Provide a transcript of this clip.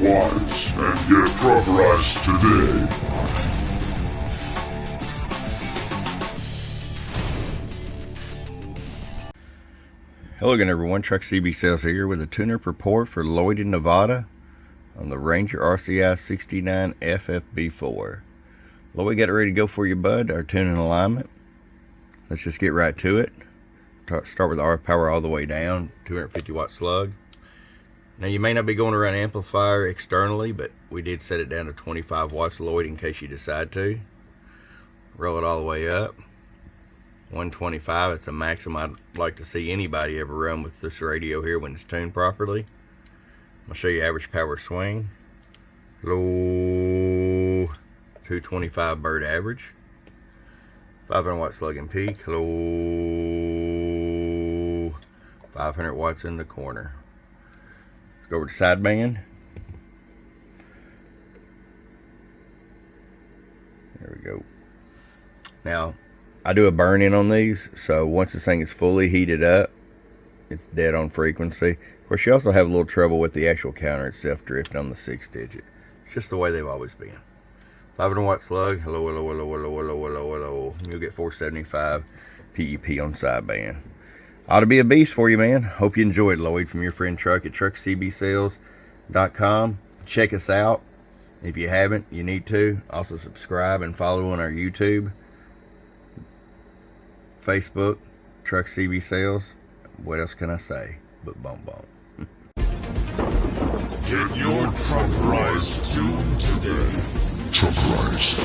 wise and get truckerized today. Hello again everyone, Truck CB Sales here with a tune-up report for Lloyd in Nevada on the Ranger RCI-69FFB4. Lloyd, got it ready to go for you, bud. Our tuning alignment. Let's just get right to it. Start with R power all the way down, 250 watt slug. Now you may not be going to run amplifier externally, but we did set it down to 25 watts Lloyd in case you decide to. Roll it all the way up. 125, it's a maximum I'd like to see anybody ever run with this radio here when it's tuned properly. I'll show you average power swing. Low, 225 bird average. 500 watt slug and peak. Low, 500 watts in the corner. Let's go over to sideband. There we go. Now, I do a burn in on these, so once this thing is fully heated up, it's dead on frequency. Of course, you also have a little trouble with the actual counter itself drifting on the 6 digit. It's just the way they've always been. 500 watt slug, hello, hello, hello, hello, hello, hello, hello. You'll get 475 PEP on sideband. Ought to be a beast for you, man. Hope you enjoyed, Lloyd, from your friend Truck at truckcbsales.com. Check us out. If you haven't, you need to. Also subscribe and follow on our YouTube, Facebook, Truck CB Sales. What else can I say but bump bump? Get your truckerized tune today. Truckerized.